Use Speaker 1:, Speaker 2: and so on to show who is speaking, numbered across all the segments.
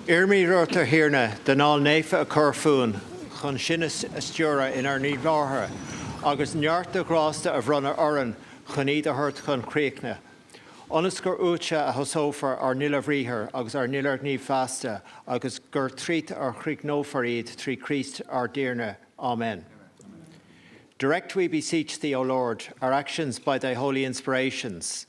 Speaker 1: Irmi rota hirna den all nefa a curfún, chun sinnas astúra in ar ní bhátha, agus nearta grásta a bhrunna oran chun iad a hurt chun críocna. Onas gur úte a thosófar ar nila bhríthir agus ar nila ní fasta, agus gur trít ar chríoc nófar iad trí Christ ar dearna. Amen. Direct we beseech thee, O Lord, our actions by thy holy inspirations,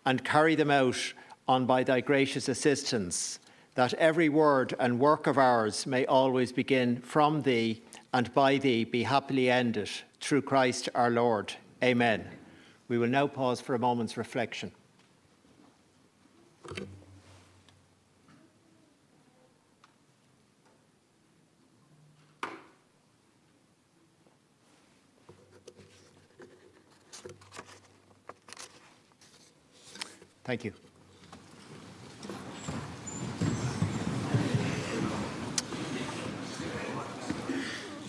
Speaker 1: and carry them out on by thy gracious assistance, that every word and work of ours may always begin from thee and by thee be happily ended, through Christ our Lord. Amen. We will now pause for a moment's reflection. Thank you.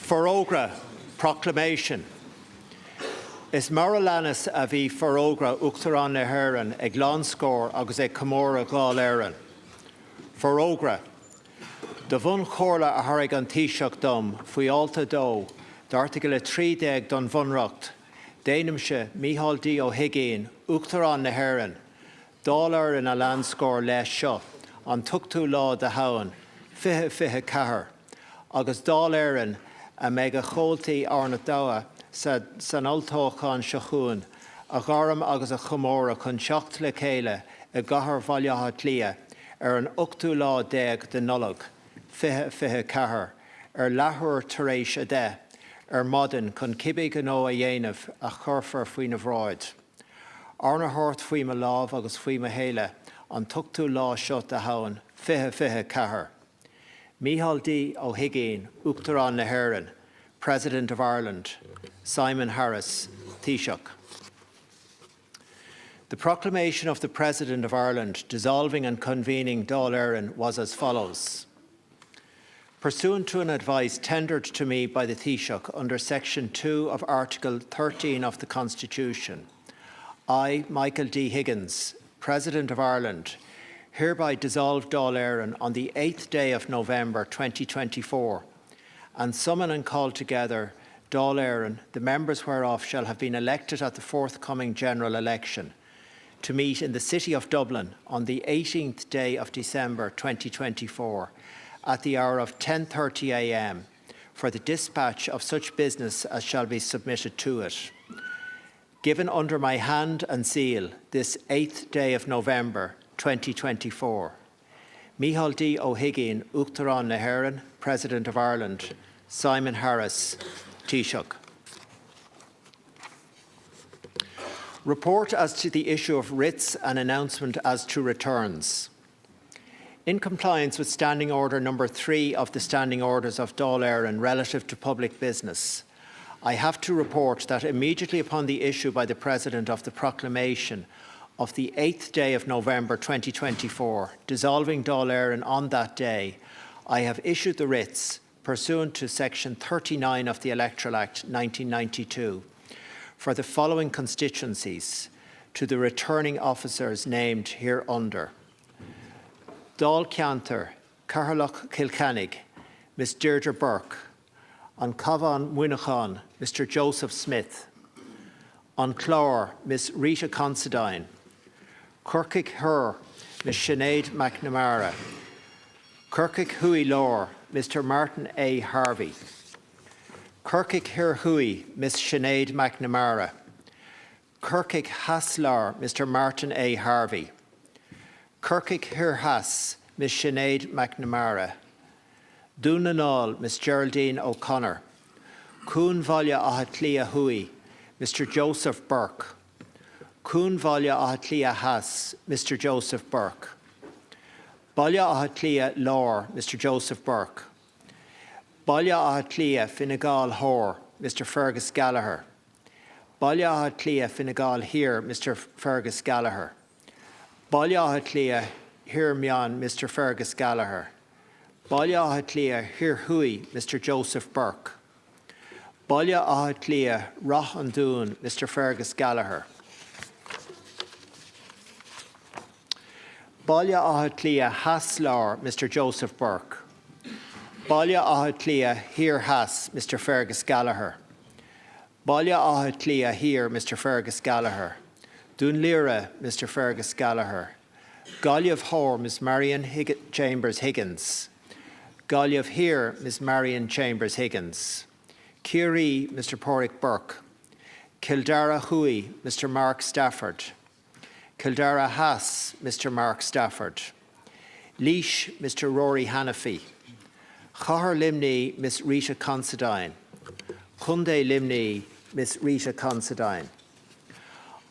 Speaker 1: Forógra, proclamation. Is Moralanis a bhí forógra Uachtarán na hÉireann ag Lonscór agus ag Comóra Gáil Éireann. Forógra. De bhun chóirla a tharraig an Taoiseach dom faoi Alta Dó, d'article 13 don bhunreacht, déanamse Mícheál D. Ó Higgéin, Uachtarán na hÉireann, Dáil Éireann a Lonscór leis seo, an tuchtú lá de Habhain, fiche cahar, agus Dáil Éireann a mega chóltaí arna dawa san altóchán seachún, a gharam agus a chomóra chun seacht le céile a gahar bhailletha tlia ar an 8 lá 10 de nullag, fiche cahar, ar leathúir tar éis a de, ar modin chun cibé gnó a dhéanamh a churfar faoin na bhráid. Arna hort faoi ma lámh agus faoi ma héile an 8 lá seo de Habhain, fiche cahar. Mícheál D. Ó Higgéin, Uachtarán na hÉireann, President of Ireland, Simon Harris, Taoiseach. The proclamation of the President of Ireland dissolving and convening Dáil Éireann was as follows. Pursuant to an advice tendered to me by the Taoiseach under Section 2 of Article 13 of the Constitution, I, Michael D. Higgins, President of Ireland, hereby dissolve Dáil Éireann on the 8th day of November 2024, and summon and call together Dáil Éireann, the members whereof shall have been elected at the forthcoming general election, to meet in the City of Dublin on the 18th day of December 2024 at the hour of 10:30 a.m. for the dispatch of such business as shall be submitted to it. Given under my hand and seal this 8th day of November 2024. Mícheál D. Ó Higgéin, Uachtarán na hÉireann, President of Ireland. Simon Harris, Taoiseach. Report as to the issue of writs and announcement as to returns. In compliance with Standing Order number 3 of the Standing Orders of Dáil Éireann relative to public business, I have to report that immediately upon the issue by the President of the proclamation of the 8th day of November 2024, dissolving Dáil Éireann on that day, I have issued the writs pursuant to Section 39 of the Electoral Act 1992 for the following constituencies to the returning officers named hereunder. Dáil Ceantar, Cathaoirleach Kilkennig, Ms Deirdre Burke. On Cavan Winachán, Mr Joseph Smith. On Clár, Ms Rita Considine. Corkick Her, Ms Sinead McNamara. Corkick Hui Lór, Mr Martin A. Harvey. Corkick Hir Hui, Ms Sinead McNamara. Corkick Haslar, Mr Martin A. Harvey. Corkick Hir Hass, Ms Sinead McNamara. Dúnanál, Ms Geraldine O'Connor. Cún Bhaile Ahatlia Hui, Mr Joseph Burke. Cún Bhaile Ahatlia Hass, Mr Joseph Burke. Baile Ahatlia Lór, Mr Joseph Burke. Baile Ahatlia Finnegáil Hór, Mr Fergus Gallagher. Baile Ahatlia Finnegáil Hir, Mr Fergus Gallagher. Baile Ahatlia Hir Mian, Mr Fergus Gallagher. Baile Ahatlia Hir Hui, Mr Joseph Burke. Baile Ahatlia Rach an Dún, Mr Fergus Gallagher. Baile Átha Clia Haslár, Mr. Joseph Burke. Baile Átha Clia Here Has, Mr. Fergus Gallagher. Baile Átha Clia Here, Mr. Fergus Gallagher. Dún Lira, Mr. Fergus Gallagher. Galliav Hor, Miss Marion Chambers Higgins. Galliav Here, Miss Marion Chambers Higgins. Curie, Mr. Porrick Burke. Kildara Hui, Mr. Mark Stafford. Kildara Haas, Mr. Mark Stafford. Leash, Mr. Rory Hannafy. Chahar Limney, Miss Rita Considine. Kunde Limney, Miss Rita Considine.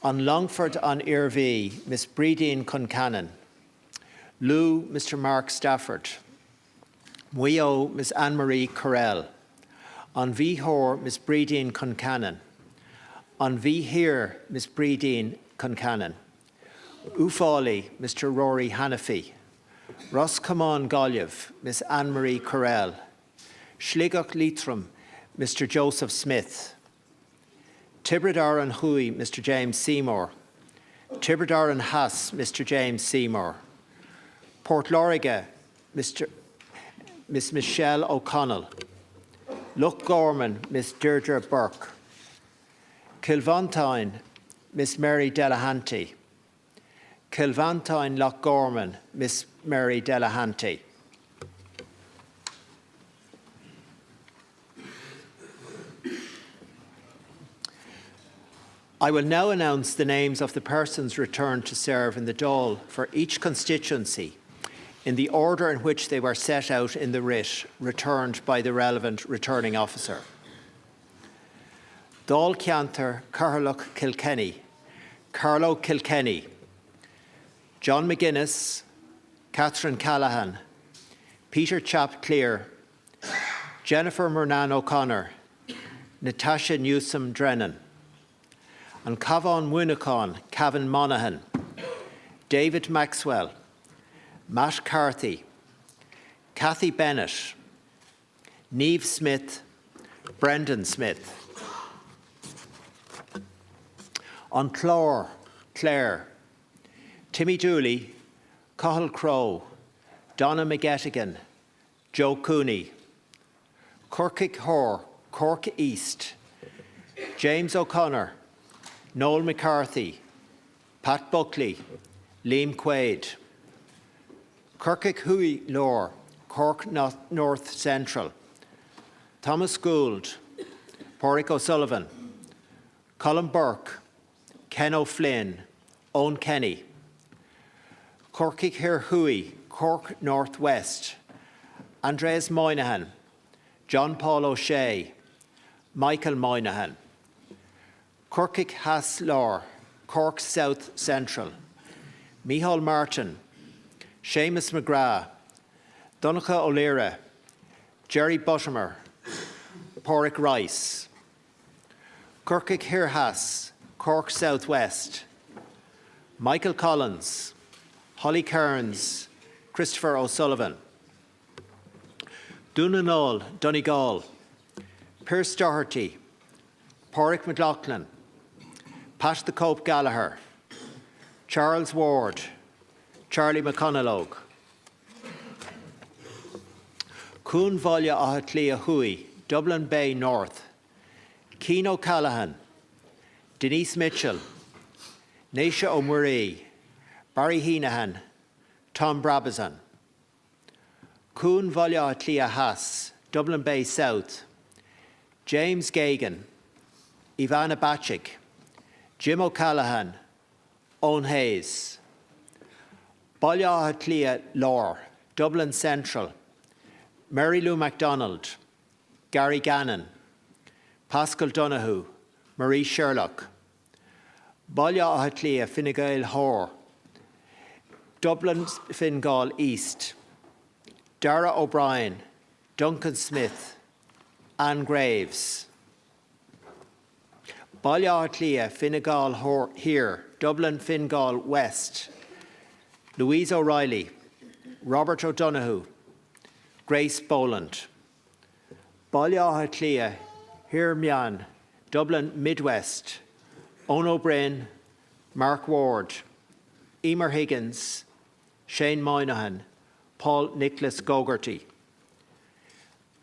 Speaker 1: On Longford on Irvie, Miss Bredeen Concannon. Lou, Mr. Mark Stafford. Wio, Miss Anne-Marie Correll. On Vihor, Miss Bredeen Concannon. On Vihir, Miss Bredeen Concannon. Ufali, Mr. Rory Hannafy. Roscommon Golliv, Miss Anne-Marie Correll. Schligach Leitrim, Mr. Joseph Smith. Tibridaran Hui, Mr. James Seymour. Tibridaran Haas, Mr. James Seymour. Port Loriga, Miss Michelle O'Connell. Loch Gorman, Miss Deirdre Burke. Kilvantine, Miss Mary Delahanty. Kilvantine Loch Gorman, Miss Mary Delahanty. I will now announce the names of the persons returned to serve in the Dáil for each constituency in the order in which they were set out in the writ returned by the relevant returning officer. Dáil Ceantar Catherlough Kilkenny, Carlo Kilkenny, John McGuinness, Catherine Callahan, Peter Chap Clear, Jennifer Murnan O'Connor, Natasha Newsom Drennan, and Cavan Winnicon, Cavan Monaghan, David Maxwell, Matt Carthy, Cathy Bennett, Neve Smith, Brendan Smith. On Clore, Clare, Timmy Dooley, Cathal Crowe, Donna McGettigan, Joe Cooney, Corkick Hore, Cork East, James O'Connor, Noel McCarthy, Pat Buckley, Liam Quaid, Kirkick Hui Lore, Cork North Central, Thomas Gould, Porrick O'Sullivan, Colin Burke, Ken O'Flynn, Owen Kenny, Corkick Hir Hui, Cork North West, Andreas Moynihan, John Paul O'Shea, Michael Moynihan, Corkick Haslor, Cork South Central, Micheál Martin, Seamus McGrath, Donacha O'Leary, Jerry Buttimer, Porrick Rice, Corkick Hirhas, Cork South West, Michael Collins, Holly Kearns, Christopher O'Sullivan, Doonanall, Donegal, Pierce Doherty, Porrick McLaughlin, Pat the Cope Gallagher, Charles Ward, Charlie McConalogue, Cún Bhaile Átha Clia Hui, Dublin Bay North, Cian O'Callaghan, Denise Mitchell, Naisha O'Murray, Barry Heenahan, Tom Brabazon, Cún Bhaile Átha Clia Haas, Dublin Bay South, James Gagan, Ivana Bachik, Jim O'Callaghan, Owen Hayes, Baile Átha Clia Lore, Dublin Central, Mary Lou MacDonald, Gary Gannon, Pascal Donoghue, Marie Sherlock, Baile Átha Clia Fine Gael Hore, Dublin Fingal East, Dara O'Brien, Duncan Smith, Anne Graves, Baile Átha Clia Fine Gael Here, Dublin Fingal West, Louise O'Reilly, Robert O'Donoghue, Grace Boland, Baile Átha Clia Here Mean, Dublin Midwest, Owen O'Brien, Mark Ward, Emer Higgins, Shane Moynihan, Paul Nicholas Gogarty.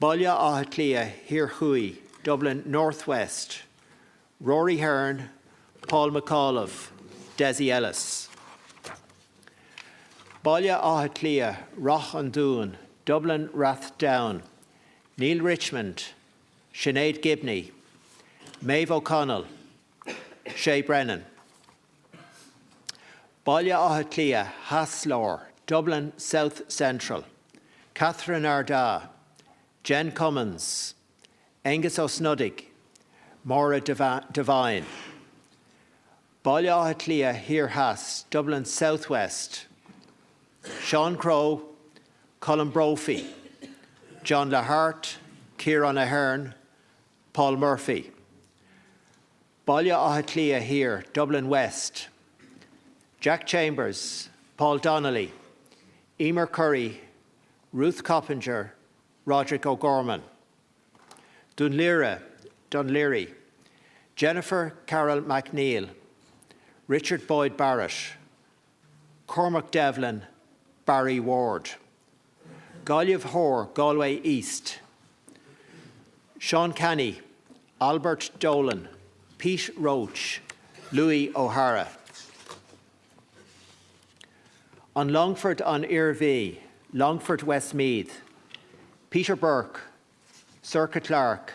Speaker 1: Baile Áthaclia Hir Hui, Dublin North West, Rory Hearn, Paul McAuliffe, Desi Ellis. Baile Áthaclia Roch an Dún, Dublin Rathdown, Neil Richmond, Sinead Gibney, Maeve O'Connell, Shay Brennan. Baile Áthaclia Haslor, Dublin South Central, Catherine Arda, Jen Cummins, Angus O'Snuddig, Maura Devine. Baile Áthaclia Hir Haas, Dublin South West, Sean Crowe, Colin Brophy, John Lahart, Kieran Ahern, Paul Murphy. Baile Áthaclia Hir, Dublin West, Jack Chambers, Paul Donnelly, Emer Curry, Ruth Coppinger, Roderick O'Gorman. Dunleary, Jennifer Carroll McNeil, Richard Boyd Barrett, Cormac Devlin, Barry Ward. Galliv Hoare, Galway East, Sean Canny, Albert Dolan, Pete Roach, Louis O'Hara. On Longford on Irvee, Longford Westmeath, Peter Burke, Circa Clark,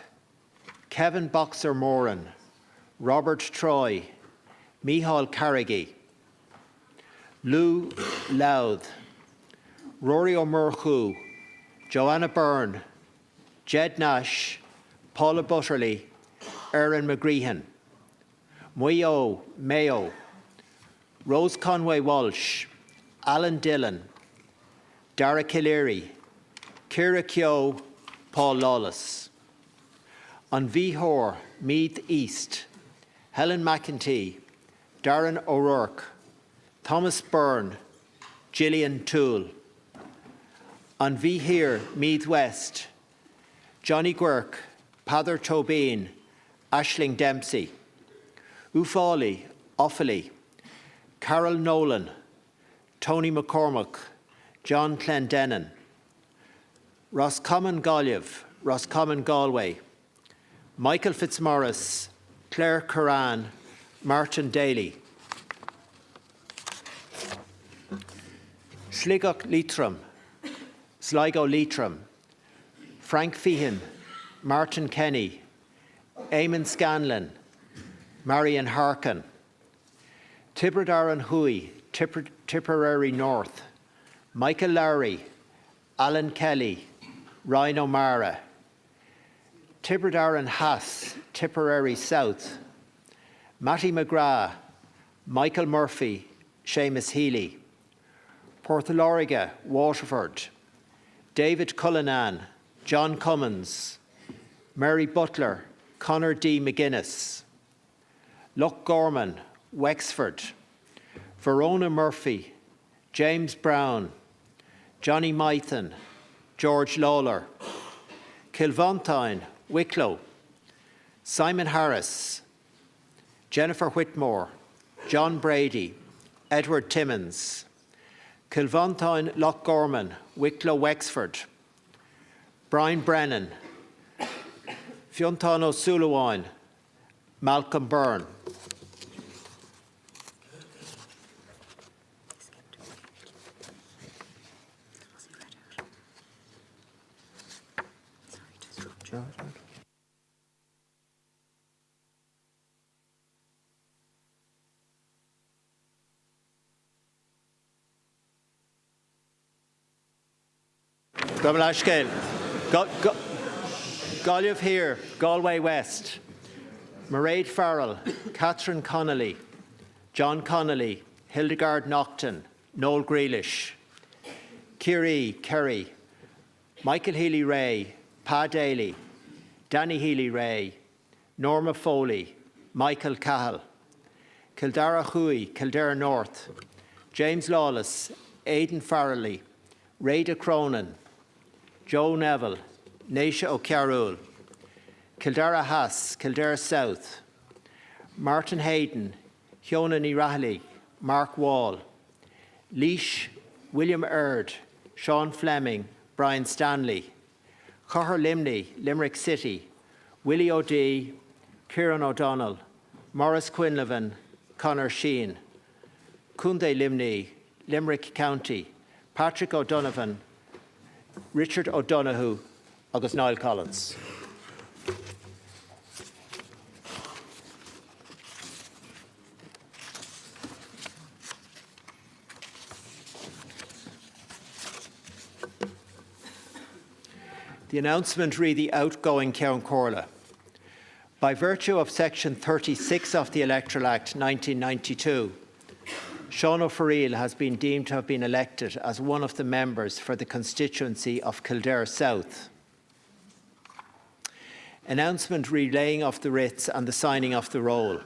Speaker 1: Kevin Boxer Moran, Robert Troy, Micheál Carrigy, Lou Louth, Rory O'Murchu, Joanna Byrne, Jed Nash, Paula Butterley, Erin McGreehan, Muyo Mayo, Rose Conway Walsh, Alan Dillon, Dara Killeary, Ciara Keogh, Paul Lawless. On Vihor, Meath East, Helen McEntee, Darren O'Rourke, Thomas Byrne, Gillian Toole. On Vihir, Meath West, Johnny Quirk, Pather Tobin, Aisling Dempsey. Ufali, Offaly, Carol Nolan, Tony McCormack, John Clendenin. Roscommon Galliv, Roscommon Galway, Michael Fitzmaurice, Claire Curran, Martin Daly. Sligo Leitrim, Sligo Leitrim, Frank Feehan, Martin Kenny, Eamon Scanlon, Marion Harkin. Tibradaran Hui, Tipperary North, Michael Lowry, Alan Kelly, Ryan O'Mara. Tibradaran Haas, Tipperary South, Matty McGrath, Michael Murphy, Seamus Healy. Porthaloriga, Waterford, David Cullinan, John Cummins, Mary Butler, Conor D. McGuinness. Luck Gorman, Wexford, Verona Murphy, James Brown, Johnny Mython, George Lawler. Kilvontine, Wicklow, Simon Harris, Jennifer Whitmore, John Brady, Edward Timmins. Kilvontine, Lochgorman, Wicklow, Wexford, Brian Brennan, Fiontano Sulawine, Malcolm Byrne. Galway Galliv here, Galway West, Mairead Farrell, Catherine Connolly, John Connolly, Hildegard Naughton, Noel Grealish. Kiri Kerry, Michael Healy-Ray, Pa Daly, Danny Healy-Ray, Norma Foley, Michael Cahill. Kildara Hui, Kildare North, James Lawless, Aidan Farrelly, Rada Cronin, Joe Neville, Naisha O'Carroll. Kildara Haas, Kildare South, Martin Hayden, Fiona Nirahali, Mark Wall. Leash William Erd, Sean Fleming, Brian Stanley, Cahir Limney, Limerick City, Willie O'Dea, Kieran O'Donnell, Maurice Quinlivan, Conor Sheehan, Kunde Limney, Limerick County, Patrick O'Donovan, Richard O'Donoghue, agus Niall Collins. The announcement re the outgoing Ceann Comhairle. By virtue of Section 36 of the Electoral Act 1992, Ceann Comhairle has been deemed to have been elected as one of the members for the constituency of Kildare South. Announcement relaying of the writs and the signing of the roll.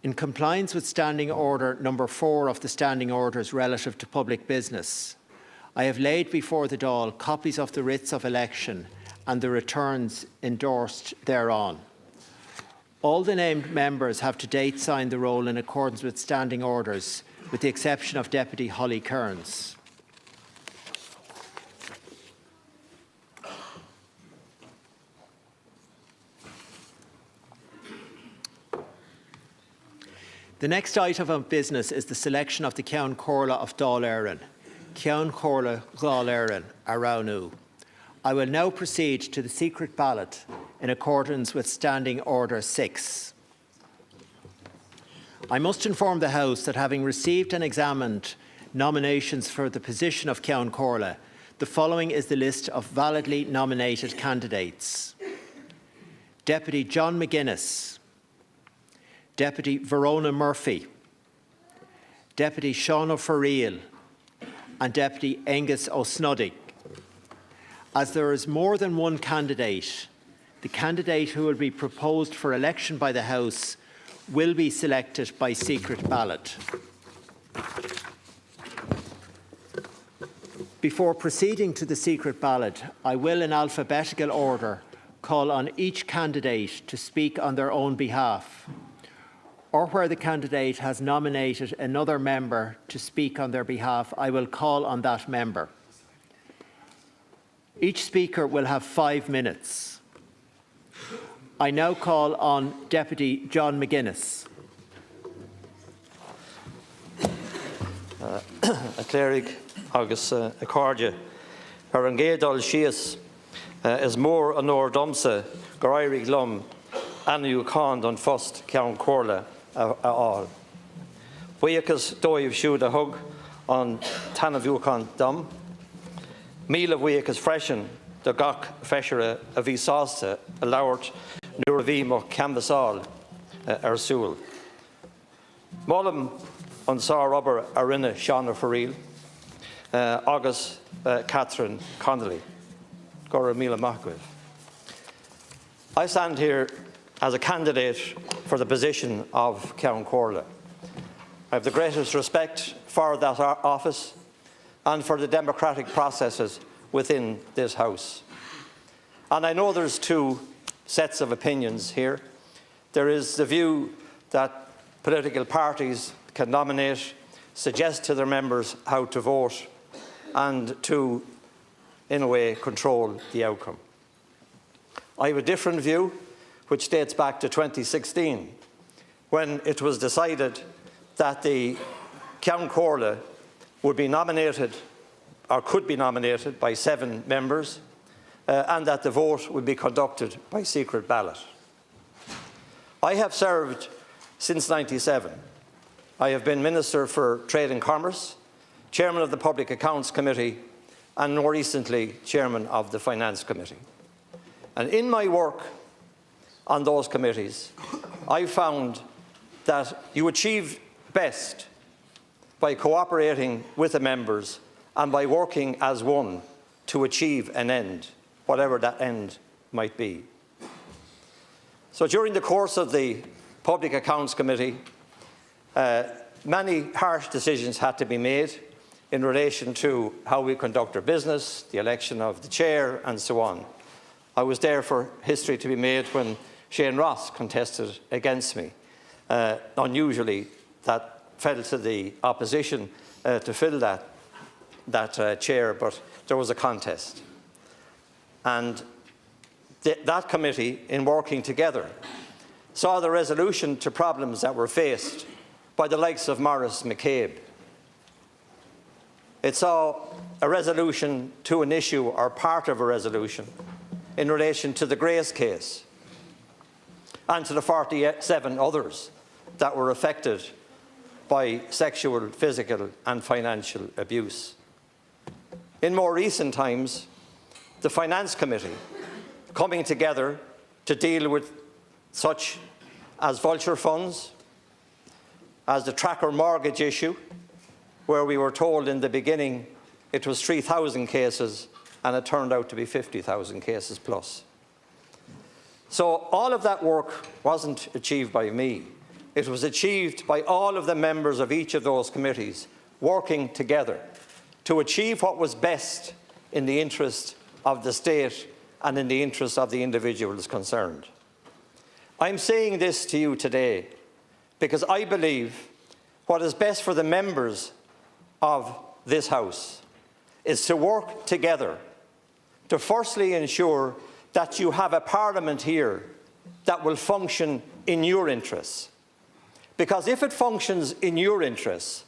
Speaker 1: In compliance with Standing Order number 4 of the Standing Orders relative to public business, I have laid before the Dáil copies of the writs of election and the returns endorsed thereon. All the named members have to date signed the roll in accordance with Standing Orders, with the exception of Deputy Holly Kearns. The next item of business is the selection of the Ceann Comhairle of Dáil Éireann. Ceann Comhairle Dáil Éireann Aránú. I will now proceed to the secret ballot in accordance with Standing Order 6. I must inform the House that having received and examined nominations for the position of Ceann Comhairle, the following is the list of validly nominated candidates. Deputy John McGuinness, Deputy Verona Murphy, Deputy Ceann Comhairle, and Deputy Angus O'Snoddy. As there is more than one candidate, the candidate who will be proposed for election by the House will be selected by secret ballot. Before proceeding to the secret ballot, I will, in alphabetical order, call on each candidate to speak on their own behalf, or where the candidate has nominated another member to speak on their behalf, I will call on that member. Each speaker will have 5 minutes. I now call on Deputy John McGuinness.
Speaker 2: A cleric agus a cardja. Ar an gédal sias is mór an or domsa gorairi glum anu khan don fost Ceann Comhairle all. Buiachas dóibh siúd a hug an tanavúchan dom. Míle buiachas freisin do gach feisire a bhí sásta a lauert nuair a bhí mo canvasál ar súil. Málam an sá robber a rinne Ceann Comhairle agus Catherine Connolly. Gora míle machcuibh. I stand here as a candidate for the position of Ceann Comhairle. I have the greatest respect for that office and for the democratic processes within this House. And I know there's two sets of opinions here. There is the view that political parties can nominate, suggest to their members how to vote, and to, in a way, control the outcome. I have a different view, which dates back to 2016, when it was decided that the Ceann Comhairle would be nominated, or could be nominated, by 7 members, and that the vote would be conducted by secret ballot. I have served since '97. I have been Minister for Trade and Commerce, Chairman of the Public Accounts Committee, and more recently, Chairman of the Finance Committee. And in my work on those committees, I found that you achieve best by cooperating with the members and by working as one to achieve an end, whatever that end might be. So during the course of the Public Accounts Committee, many harsh decisions had to be made in relation to how we conduct our business, the election of the chair, and so on. I was there for history to be made when Shane Ross contested against me. Unusually, that fell to the opposition to fill that chair, but there was a contest. And that committee, in working together, saw the resolution to problems that were faced by the likes of Maurice McCabe. It saw a resolution to an issue, or part of a resolution, in relation to the Grace case and to the 47 others that were affected by sexual, physical and financial abuse. In more recent times, the Finance Committee coming together to deal with such as vulture funds, as the tracker mortgage issue, where we were told in the beginning it was 3,000 cases and it turned out to be 50,000 cases plus. So all of that work wasn't achieved by me. It was achieved by all of the members of each of those committees working together to achieve what was best in the interest of the state and in the interest of the individuals concerned. I'm saying this to you today because I believe what is best for the members of this House is to work together to firstly ensure that you have a Parliament here that will function in your interests. Because if it functions in your interests,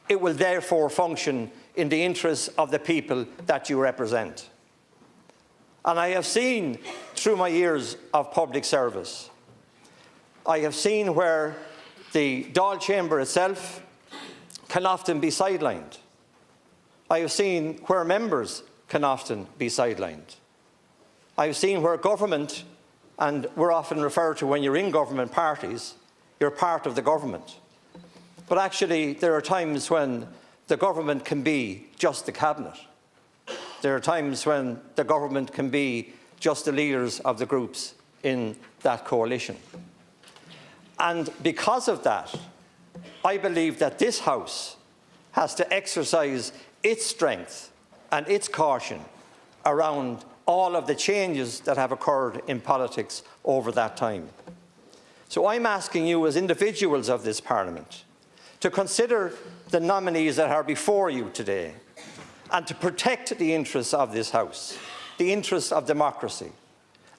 Speaker 2: it will therefore function in the interests of the people that you represent. And I have seen through my years of public service, I have seen where the Dáil chamber itself can often be sidelined. I have seen where members can often be sidelined. I have seen where government, and we're often referred to when you're in government parties, you're part of the government. But actually, there are times when the government can be just the cabinet. There are times when the government can be just the leaders of the groups in that coalition. And because of that, I believe that this House has to exercise its strength and its caution around all of the changes that have occurred in politics over that time. So I'm asking you as individuals of this Parliament to consider the nominees that are before you today and to protect the interests of this House, the interests of democracy,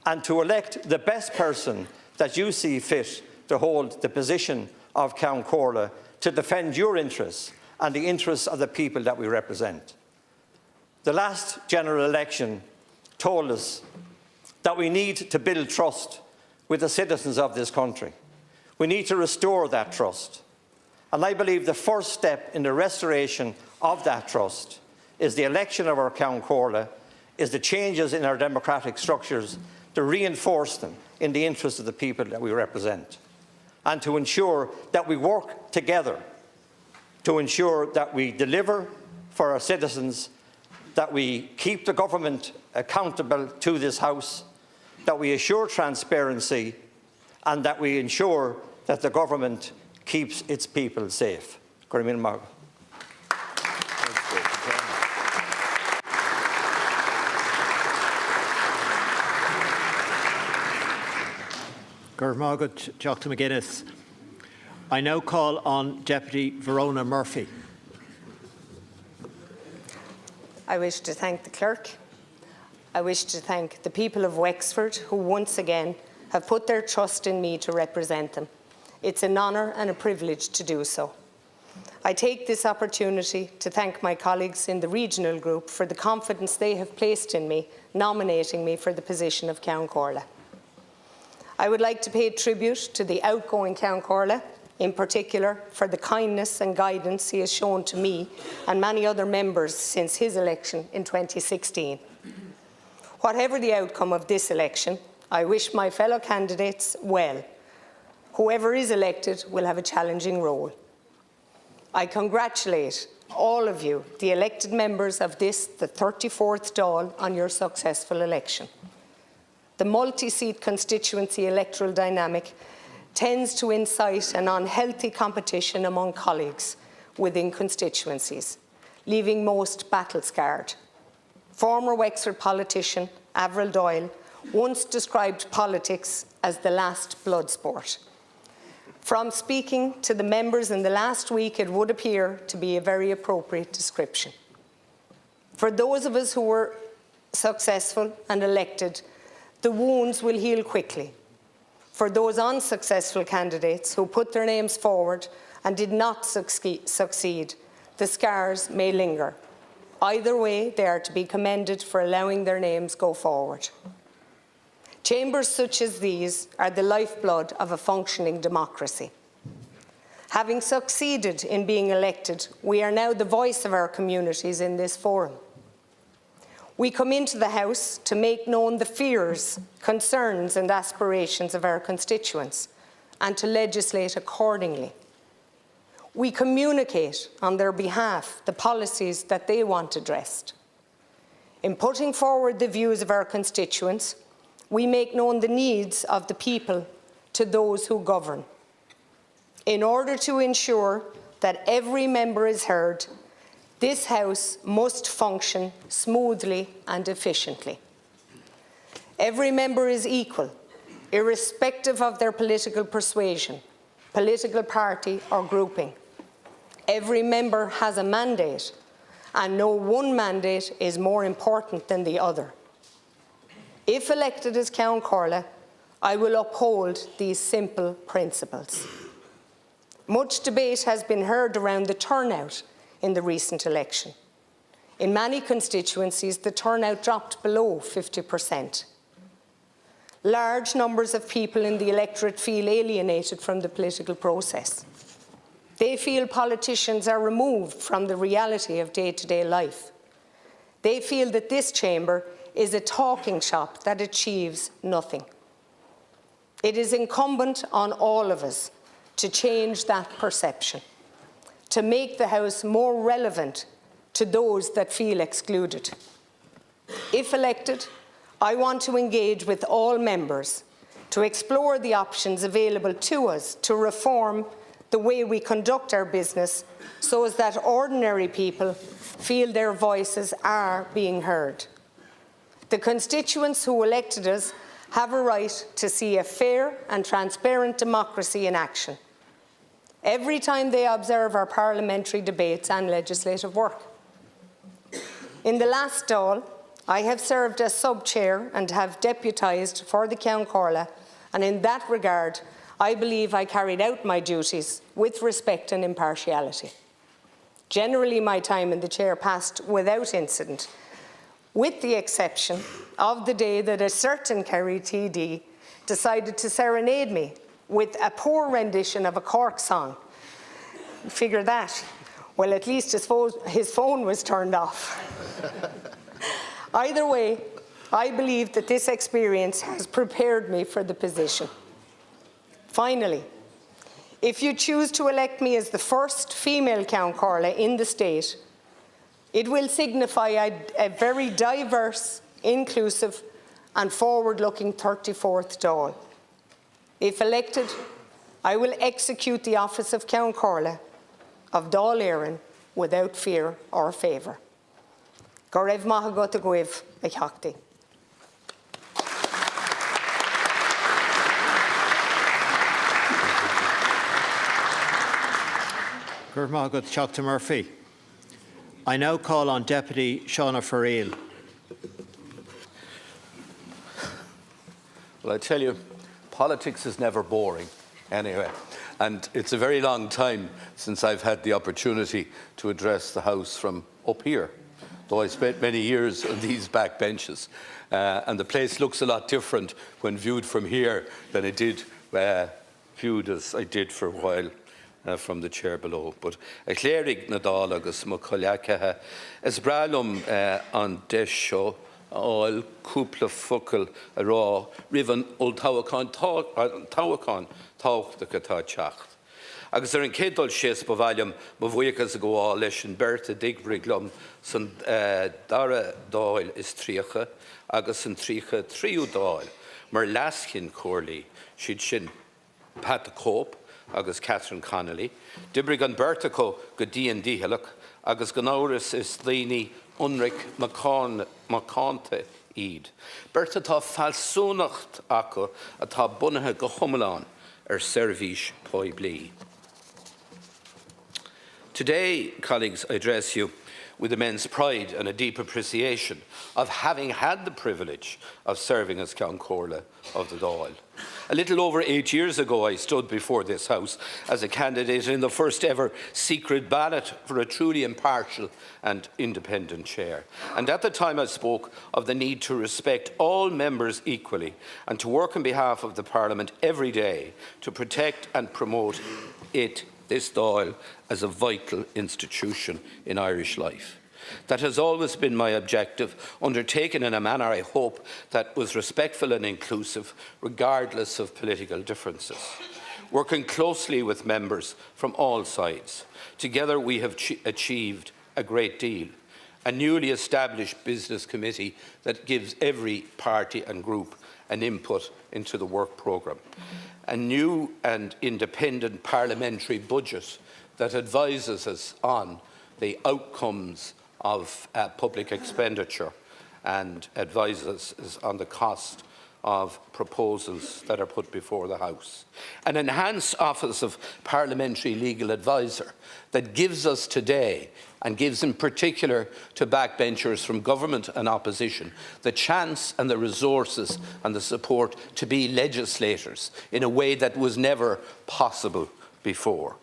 Speaker 2: and to elect the best person that you see fit to hold the position of Ceann Comhairle to defend your interests and the interests of the people that we represent. The last general election told us that we need to build trust with the citizens of this country. We need to restore that trust. And I believe the first step in the restoration of that trust is the election of our Ceann Comhairle, is the changes in our democratic structures to reinforce them in the interest of the people that we represent, and to ensure that we work together to ensure that we deliver for our citizens, that we keep the government accountable to this House, that we assure transparency, and that we ensure that the government keeps its people safe.
Speaker 1: Gurmagat, Dr. McGuinness. I now call on Deputy Verona Murphy.
Speaker 3: I wish to thank the Clerk. I wish to thank the people of Wexford who once again have put their trust in me to represent them. It's an honour and a privilege to do so. I take this opportunity to thank my colleagues in the regional group for the confidence they have placed in me, nominating me for the position of Ceann Comhairle. I would like to pay tribute to the outgoing Ceann Comhairle, in particular for the kindness and guidance he has shown to me and many other members since his election in 2016. Whatever the outcome of this election, I wish my fellow candidates well. Whoever is elected will have a challenging role. I congratulate all of you, the elected members of this, the 34th Dáil, on your successful election. The multi-seat constituency electoral dynamic tends to incite an unhealthy competition among colleagues within constituencies, leaving most battle-scarred. Former Wexford politician Avril Dáil once described politics as the last blood sport. From speaking to the members in the last week, it would appear to be a very appropriate description. For those of us who were successful and elected, the wounds will heal quickly. For those unsuccessful candidates who put their names forward and did not succeed, the scars may linger. Either way, they are to be commended for allowing their names go forward. Chambers such as these are the lifeblood of a functioning democracy. Having succeeded in being elected, we are now the voice of our communities in this forum. We come into the House to make known the fears, concerns and aspirations of our constituents and to legislate accordingly. We communicate on their behalf the policies that they want addressed. In putting forward the views of our constituents, we make known the needs of the people to those who govern. In order to ensure that every member is heard, this House must function smoothly and efficiently. Every member is equal, irrespective of their political persuasion, political party or grouping. Every member has a mandate, and no one mandate is more important than the other. If elected as Ceann Comhairle, I will uphold these simple principles. Much debate has been heard around the turnout in the recent election. In many constituencies, the turnout dropped below 50%. Large numbers of people in the electorate feel alienated from the political process. They feel politicians are removed from the reality of day-to-day life. They feel that this chamber is a talking shop that achieves nothing. It is incumbent on all of us to change that perception, to make the House more relevant to those that feel excluded. If elected, I want to engage with all members to explore the options available to us to reform the way we conduct our business so as that ordinary people feel their voices are being heard. The constituents who elected us have a right to see a fair and transparent democracy in action every time they observe our parliamentary debates and legislative work. In the last Dáil, I have served as sub-chair and have deputised for the Ceann Comhairle, and in that regard, I believe I carried out my duties with respect and impartiality. Generally, my time in the chair passed without incident, with the exception of the day that a certain Kerry TD decided to serenade me with a poor rendition of a Cork song. Figure that. Well, at least his phone was turned off. Either way, I believe that this experience has prepared me for the position. Finally, if you choose to elect me as the first female Ceann Comhairle in the state, it will signify a very diverse, inclusive and forward-looking 34th Dáil. If elected, I will execute the office of Ceann Comhairle of Dáil Éireann without fear or favour. Go raibh maith agat a gcuibh a cheachtaí.
Speaker 1: Go raibh maith agat Teachta Murphy. I now call on Deputy Ceann Comhairle.
Speaker 4: Well, I tell you, politics is never boring, anyway. And it's a very long time since I've had the opportunity to address the House from up here, though I spent many years on these back benches. And the place looks a lot different when viewed from here than it did viewed as I did for a while from the chair below. But a cléirigh na Dáil agus mo coileacathe is bralum an deis seo áil cúpla focail a rá rivan old Tábhacán tácht go tá teacht. Agus ar an cédul sios bhhailm mo bhuichas a gháil leis an berta digbriglum san dara Dáil is tríocha agus an tríocha tríú Dáil mar lascin Comhairle siad sin Pat Cope agus Catherine Connolly, Dibrig an Bertaco go D&D Hillock, agus Ganoris is Lini Unric Macante Eid. Berta tá falsúnacht acu a tá bunathe go Humalán, ar service poi bli. Today, colleagues, I address you with immense pride and a deep appreciation of having had the privilege of serving as Ceann Comhairle of the Dáil. A little over 8 years ago, I stood before this House as a candidate in the first ever secret ballot for a truly impartial and independent chair. And at the time I spoke of the need to respect all members equally and to work on behalf of the Parliament every day to protect and promote this Dáil as a vital institution in Irish life. That has always been my objective, undertaken in a manner, I hope, that was respectful and inclusive, regardless of political differences. Working closely with members from all sides, together we have achieved a great deal. A newly established business committee that gives every party and group an input into the work programme. A new and independent parliamentary budget that advises us on the outcomes of public expenditure and advises us on the cost of proposals that are put before the House. An enhanced Office of Parliamentary Legal Advisor that gives us today, and gives in particular to backbenchers from government and opposition, the chance and the resources and the support to be legislators in a way that was never possible before.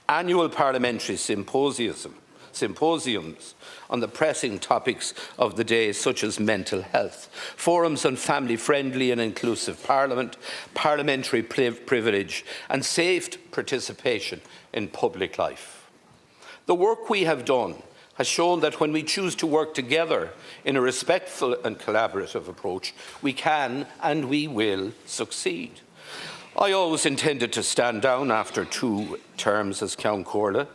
Speaker 4: Annual parliamentary symposiums on the pressing topics of the day, such as mental health, forums on family-friendly and inclusive parliament, parliamentary privilege and safe participation in public life. The work we have done has shown that when we choose to work together in a respectful and collaborative approach, we can and we will succeed. I always intended to stand down after 2 terms as Ceann Comhairle,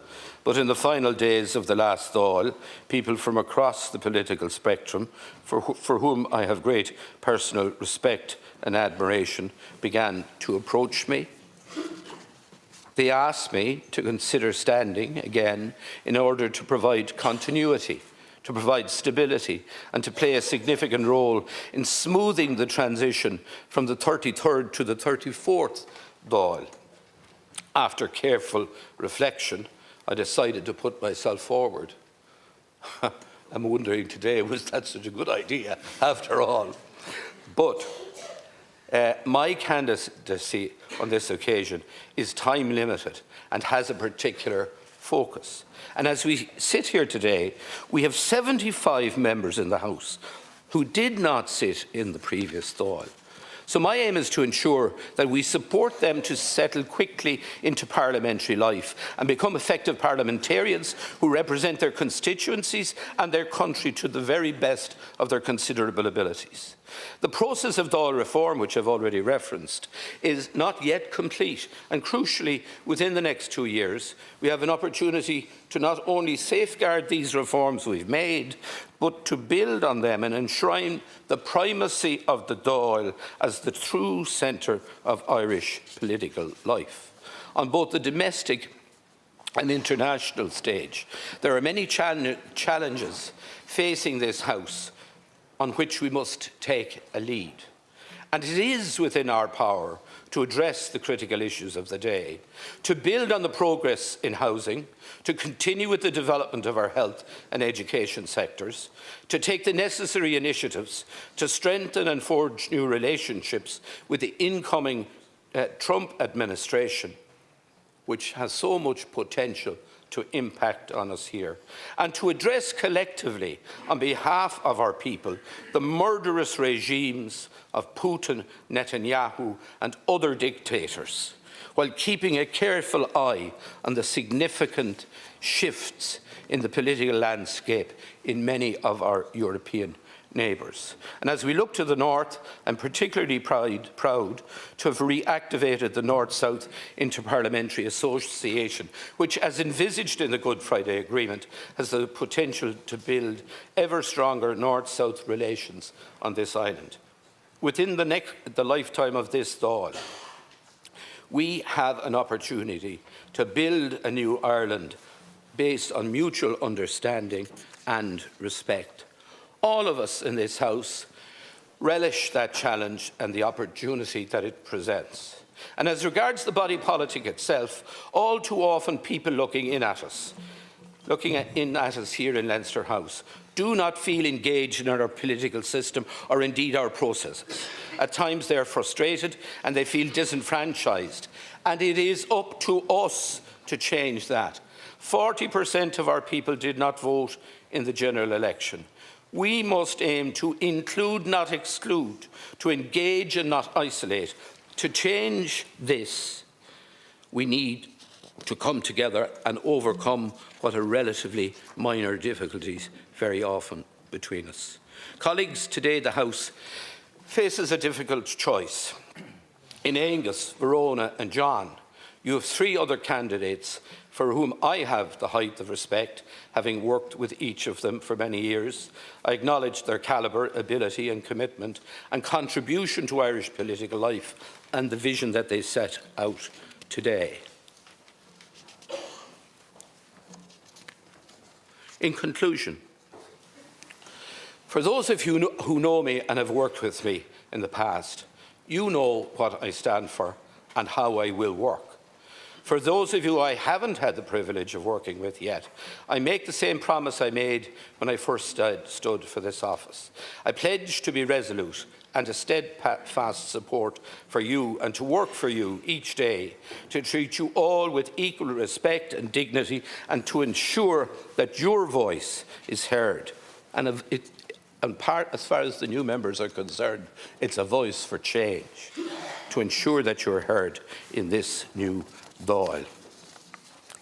Speaker 4: but in the final days of the last Dáil, people from across the political spectrum, for whom I have great personal respect and admiration, began to approach me. They asked me to consider standing again in order to provide continuity, to provide stability, and to play a significant role in smoothing the transition from the 33rd to the 34th Dáil. After careful reflection, I decided to put myself forward. I'm wondering today, was that such a good idea after all? But my candidacy on this occasion is time limited and has a particular focus. And as we sit here today, we have 75 members in the House who did not sit in the previous Dáil. So my aim is to ensure that we support them to settle quickly into parliamentary life and become effective parliamentarians who represent their constituencies and their country to the very best of their considerable abilities. The process of Dáil reform, which I've already referenced, is not yet complete, and crucially, within the next 2 years, we have an opportunity to not only safeguard these reforms we've made, but to build on them and enshrine the primacy of the Dáil as the true centre of Irish political life. On both the domestic and international stage, there are many challenges facing this House on which we must take a lead. And it is within our power to address the critical issues of the day, to build on the progress in housing, to continue with the development of our health and education sectors, to take the necessary initiatives to strengthen and forge new relationships with the incoming Trump administration, which has so much potential to impact on us here, and to address collectively, on behalf of our people, the murderous regimes of Putin, Netanyahu and other dictators, while keeping a careful eye on the significant shifts in the political landscape in many of our European neighbours. And as we look to the north, I'm particularly proud to have reactivated the North-South Interparliamentary Association, which, as envisaged in the Good Friday Agreement, has the potential to build ever stronger North-South relations on this island. Within the lifetime of this Dáil, we have an opportunity to build a new Ireland based on mutual understanding and respect. All of us in this House relish that challenge and the opportunity that it presents. And as regards the body politic itself, all too often people looking in at us here in Leinster House, do not feel engaged in our political system or indeed our processes. At times they are frustrated and they feel disenfranchised, and it is up to us to change that. 40% of our people did not vote in the general election. We must aim to include, not exclude, to engage and not isolate. To change this, we need to come together and overcome what are relatively minor difficulties very often between us. Colleagues, today the House faces a difficult choice. In Angus, Verona and John, you have 3 other candidates for whom I have the height of respect, having worked with each of them for many years. I acknowledge their calibre, ability and commitment and contribution to Irish political life and the vision that they set out today. In conclusion, for those of you who know me and have worked with me in the past, you know what I stand for and how I will work. For those of you I haven't had the privilege of working with yet, I make the same promise I made when I first stood for this office. I pledge to be resolute and a steadfast support for you and to work for you each day, to treat you all with equal respect and dignity and to ensure that your voice is heard. And as far as the new members are concerned, it's a voice for change, to ensure that you're heard in this new Dáil.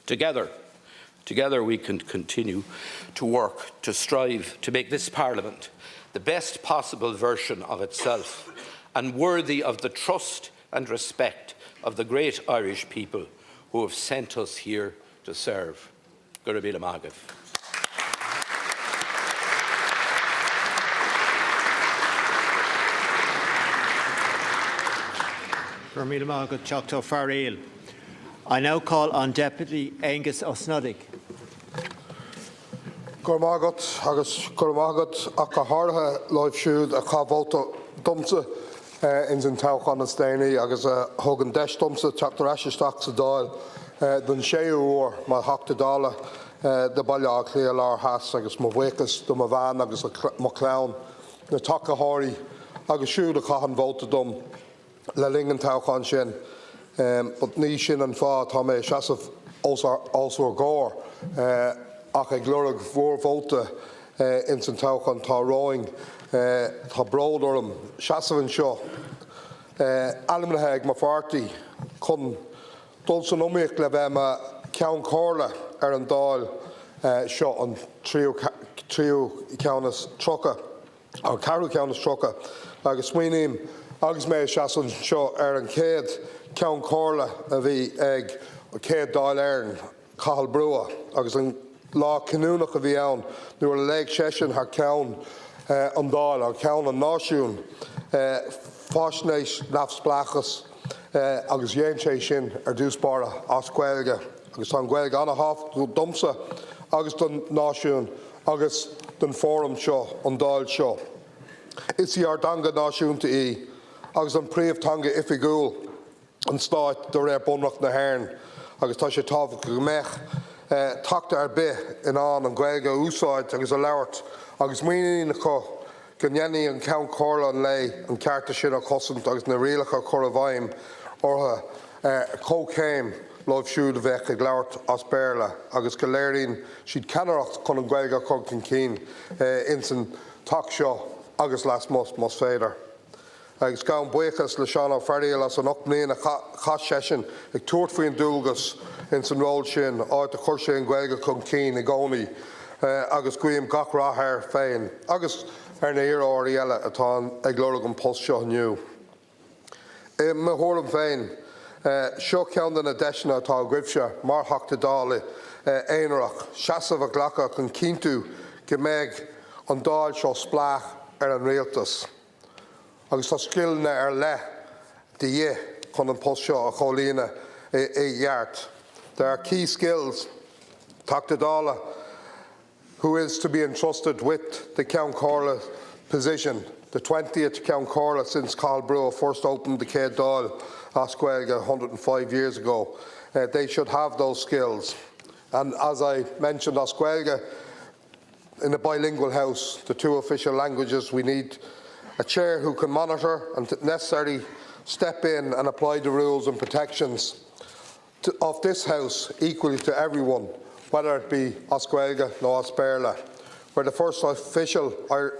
Speaker 4: Together we can continue to work, to strive to make this Parliament the best possible version of itself and worthy of the trust and respect of the great Irish people who have sent us here to serve. Gura Bíle Mágaibh.
Speaker 1: Gura Bíle Mágaibh, Teachtó Farrell. I now call on Deputy Angus Osnoddig.
Speaker 5: Gormagat agus Gormagat a Comhairle live siúd a Chavolta Dumsa in Tauchan and Stanley agus a Hogan Desh Dumsa Chapter Ashistock to Dáil Dun Sheu or my Hock to Dála the Balla Clear Lar Hass agus Mwakas the Mavan agus McClown the Takahari agus siúd a Cahan Volta Dum Lelingen Tauchan Shin but Nishin and Fa Tame Shasov also Gore ach ag glorag voor vote in St. Tauchan tá roing tá broderm Shasavan seo almnaheag ma farty kun dulsan omic le bheith ma Ceann Comhairle an Dáil seo an trio ceannas trocha or carú ceannas trocha agus smuoinim agus mé Shasavan seo an céad Ceann Comhairle a bhí ag céad Dáil Éireann Cathal Brua agus an lá canúnach a bhí ann nuair a leag session haar ceann an Dáil ar ceann an náisiún fásnéis nafsplachas agus dhéim sé sin ar dúspára as Gaeilge agus tá an Gaeilge anna háf dumsa agus don náisiún agus don fórum seo an Dáil seo. Is í ar danga náisiúnta í agus an príomhtanga ifigúil an stáit do réir bunach na Héarn agus tá sé tábhacht go mbeadh Tachta ar bith in an Gaeilge úsáid agus a labhart agus muoine chu gannne an Ceann Comhairle an lei an cearta sin a cosint agus na rialacha chur a bhaim ortha cócéim láimh siúd a bheith ag labhart as béarla agus go léiríonn siad ceannaireacht chun an Gaeilge chun cinn in san tach seo agus las más féidir. Agus gan buchas le Ceann Comhairle as an opnaíon a chas session ag tuairt faoin dúlgus in san róil sin áit a chuir sé an Gaeilge chun cinn i gcónaí agus guím gach rathair féin agus ar na iarrthóirí eile atá ag glórag an post seo inniu. Me thuirm féin seo ceann na deisna atá gribse mar Theachta Dála éonareach seasamh a ghlacha chun cinntiú go mbeidh an Dáil seo splach ar an rialtas. Agus tá sciilne ar le de dhé chun an post seo a cholína i dheart. There are key skills. Theachta Dála, who is to be entrusted with the Ceann Comhairle position, the 20th Ceann Comhairle since Comhairle first opened the Céad Dáil Oscuelga 105 years ago. They should have those skills. And as I mentioned, Oscuelga, in a bilingual house, the two official languages, we need a chair who can monitor and necessarily step in and apply the rules and protections of this House equally to everyone, whether it be Oscuelga or Osperla, where the first official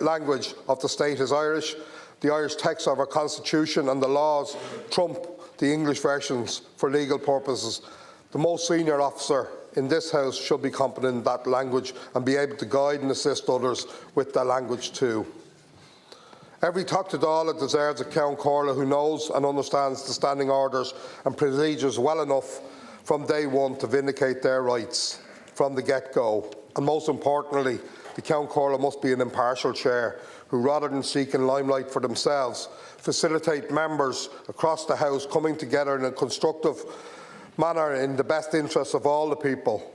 Speaker 5: language of the state is Irish. The Irish text of our Constitution and the laws trump the English versions for legal purposes. The most senior officer in this House should be competent in that language and be able to guide and assist others with that language too. Every Tábhachtach Dála deserves a Ceann Comhairle who knows and understands the standing orders and procedures well enough from day one to vindicate their rights from the get-go. And most importantly, the Ceann Comhairle must be an impartial chair who, rather than seeking limelight for themselves, facilitate members across the House coming together in a constructive manner in the best interests of all the people.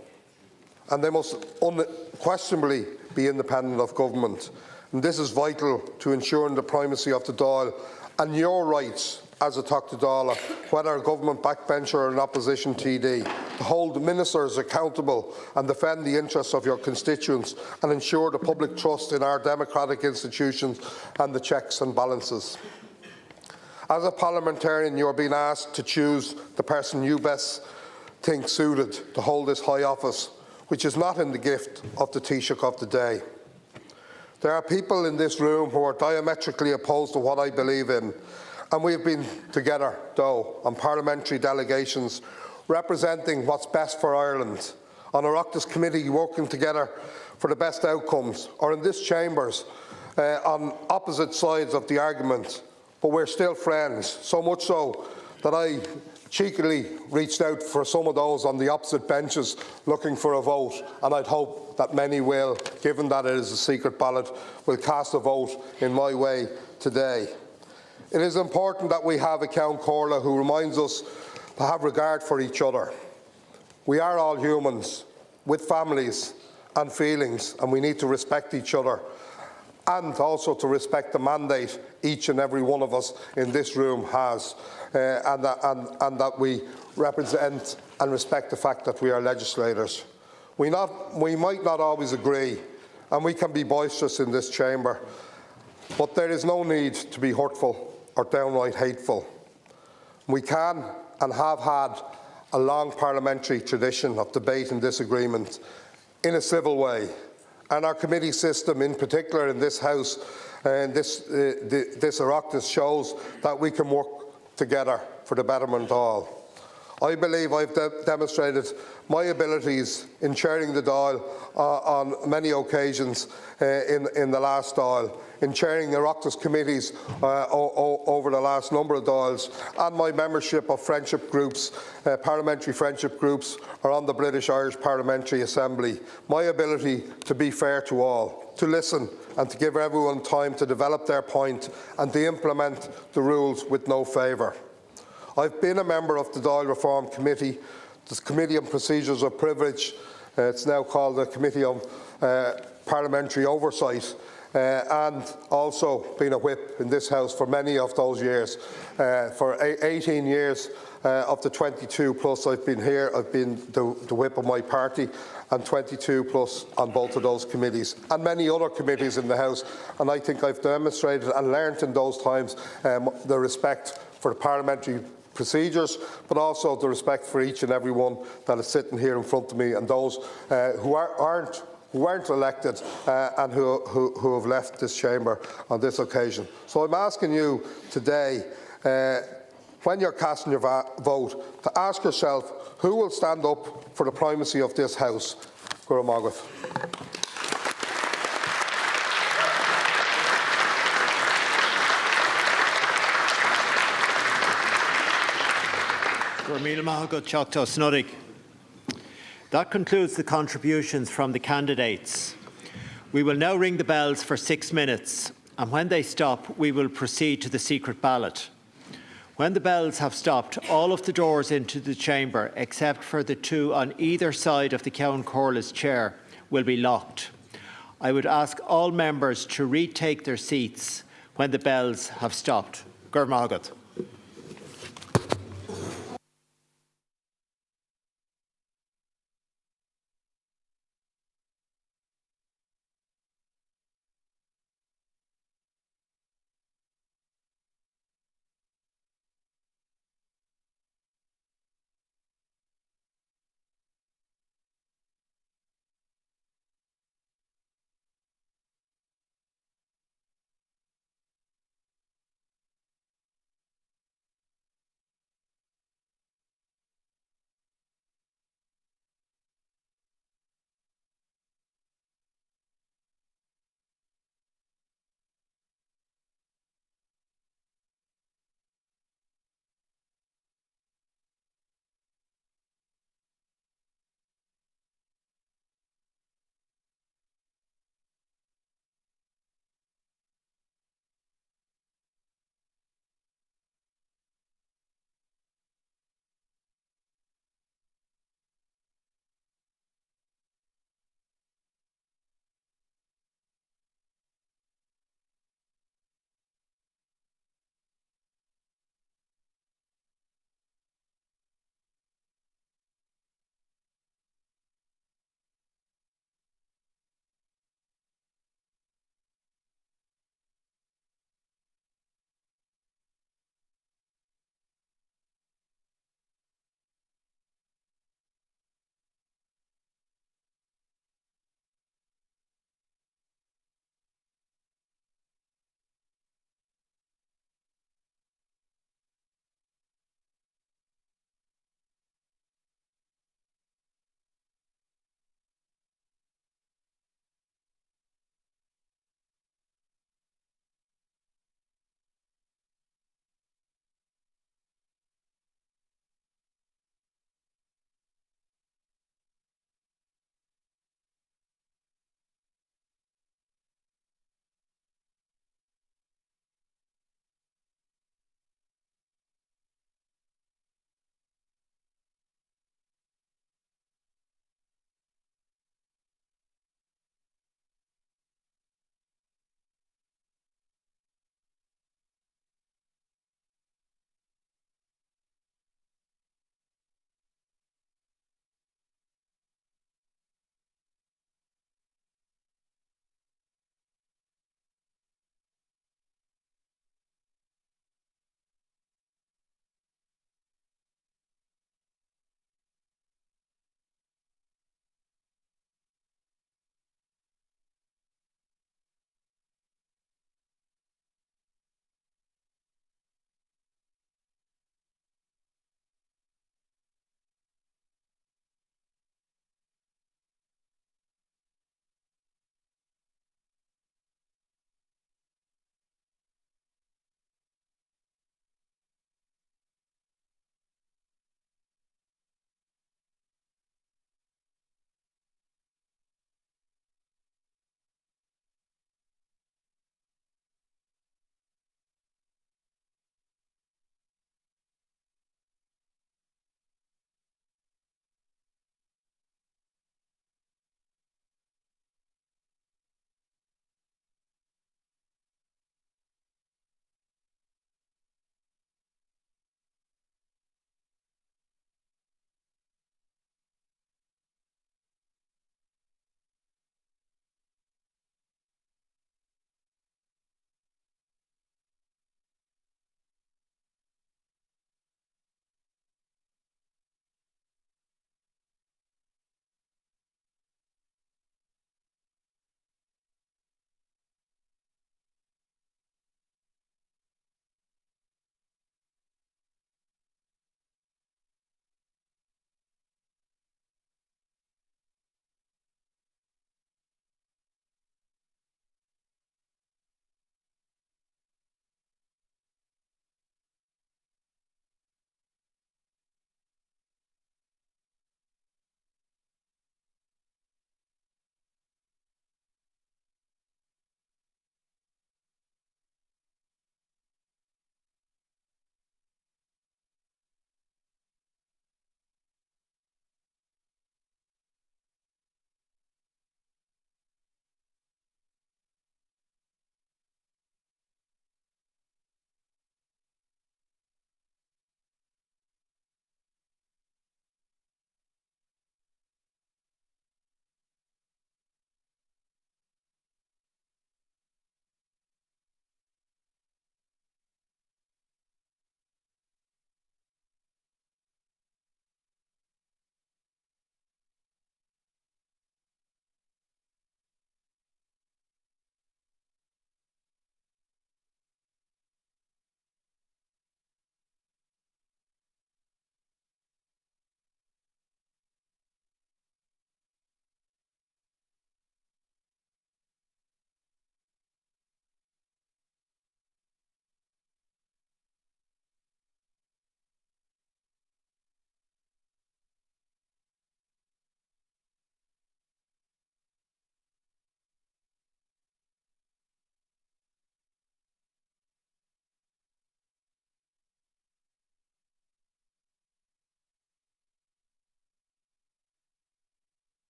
Speaker 5: And they must unquestionably be independent of government. And this is vital to ensuring the primacy of the Dáil and your rights as a Tábhachtach Dála, whether a government backbencher or an opposition TD, to hold the ministers accountable and defend the interests of your constituents and ensure the public trust in our democratic institutions and the checks and balances. As a parliamentarian, you are being asked to choose the person you best think suited to hold this high office, which is not in the gift of the Taoiseach of the day. There are people in this room who are diametrically opposed to what I believe in, and we have been together, though, on parliamentary delegations representing what's best for Ireland, on our Oireachtas committee working together for the best outcomes, or in this chambers on opposite sides of the argument, but we're still friends, so much so that I cheekily reached out for some of those on the opposite benches looking for a vote, and I'd hope that many will, given that it is a secret ballot, will cast a vote in my way today. It is important that we have a Ceann Comhairle who reminds us to have regard for each other. We are all humans with families and feelings, and we need to respect each other and also to respect the mandate each and every one of us in this room has, and that we represent and respect the fact that we are legislators. We might not always agree, and we can be boisterous in this chamber, but there is no need to be hurtful or downright hateful. We can and have had a long parliamentary tradition of debate and disagreement in a civil way, and our committee system, in particular in this House and this Oireachtas, shows that we can work together for the betterment of all. I believe I've demonstrated my abilities in chairing the Dáil on many occasions in the last Dáil, in chairing the Oireachtas committees over the last number of Dáils, and my membership of friendship groups, parliamentary friendship groups, or on the British-Irish Parliamentary Assembly. My ability to be fair to all, to listen and to give everyone time to develop their point and to implement the rules with no favour. I've been a member of the Dáil Reform Committee, the Committee on Procedures of Privilege, it's now called the Committee on Parliamentary Oversight, and also been a whip in this House for many of those years. For 18 years of the 22 plus I've been here, I've been the whip of my party, and 22 plus on both of those committees and many other committees in the House, and I think I've demonstrated and learnt in those times the respect for the parliamentary procedures, but also the respect for each and every one that is sitting here in front of me, and those who weren't elected and who have left this chamber on this occasion. So I'm asking you today, when you're casting your vote, to ask yourself who will stand up for the primacy of this House. Gura Mágath.
Speaker 1: That concludes the contributions from the candidates. We will now ring the bells for 6 minutes, and when they stop, we will proceed to the secret ballot. When the bells have stopped, all of the doors into the chamber, except for the two on either side of the Ceann Comhairle's chair, will be locked. I would ask all members to retake their seats when the bells have stopped. Gur Mágat.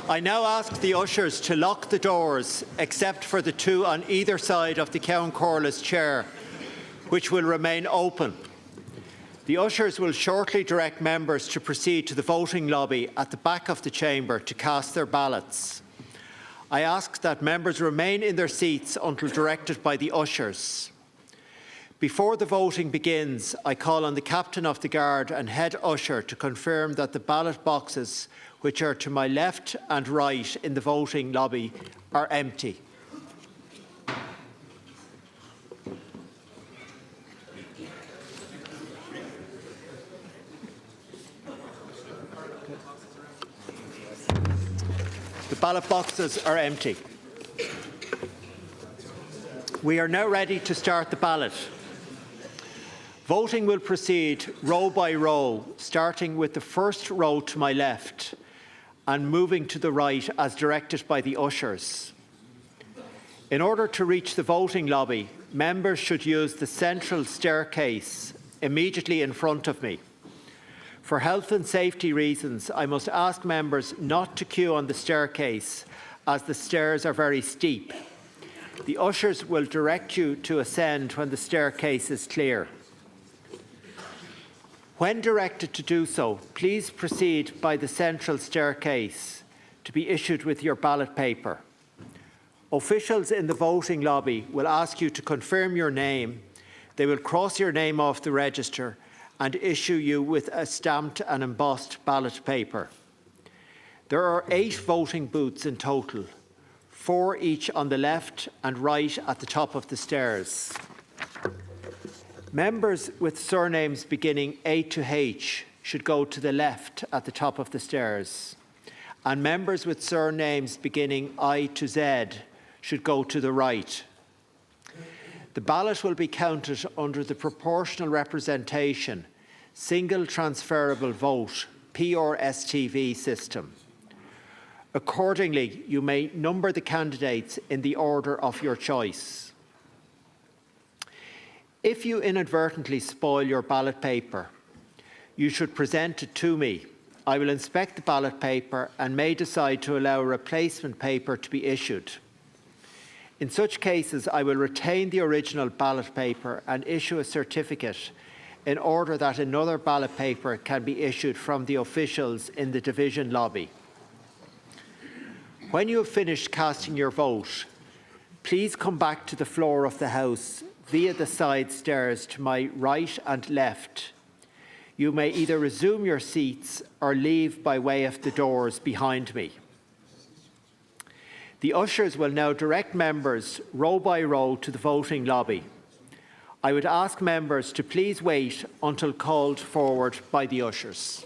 Speaker 1: I now ask the ushers to lock the doors, except for the two on either side of the Ceann Comhairle's chair, which will remain open. The ushers will shortly direct members to proceed to the voting lobby at the back of the chamber to cast their ballots. I ask that members remain in their seats until directed by the ushers. Before the voting begins, I call on the Captain of the Guard and Head Usher to confirm that the ballot boxes, which are to my left and right in the voting lobby, are empty. The ballot boxes are empty. We are now ready to start the ballot. Voting will proceed row by row, starting with the first row to my left and moving to the right as directed by the ushers. In order to reach the voting lobby, members should use the central staircase immediately in front of me. For health and safety reasons, I must ask members not to queue on the staircase as the stairs are very steep. The ushers will direct you to ascend when the staircase is clear. When directed to do so, please proceed by the central staircase to be issued with your ballot paper. Officials in the voting lobby will ask you to confirm your name. They will cross your name off the register and issue you with a stamped and embossed ballot paper. There are 8 voting booths in total, 4 each on the left and right at the top of the stairs. Members with surnames beginning A to H should go to the left at the top of the stairs, and members with surnames beginning I to Z should go to the right. The ballot will be counted under the proportional representation, single transferable vote, PRSTV system. Accordingly, you may number the candidates in the order of your choice. If you inadvertently spoil your ballot paper, you should present it to me. I will inspect the ballot paper and may decide to allow a replacement paper to be issued. In such cases, I will retain the original ballot paper and issue a certificate in order that another ballot paper can be issued from the officials in the division lobby. When you have finished casting your vote, please come back to the floor of the House via the side stairs to my right and left. You may either resume your seats or leave by way of the doors behind me. The ushers will now direct members row by row to the voting lobby. I would ask members to please wait until called forward by the ushers.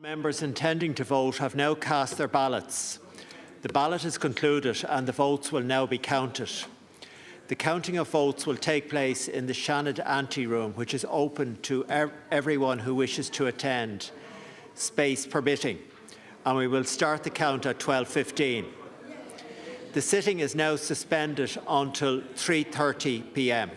Speaker 1: Members intending to vote have now cast their ballots. The ballot is concluded and the votes will now be counted. The counting of votes will take place in the Seanad Anteroom, which is open to everyone who wishes to attend, space permitting, and we will start the count at 12:15. The sitting is now suspended until 3:30 p.m.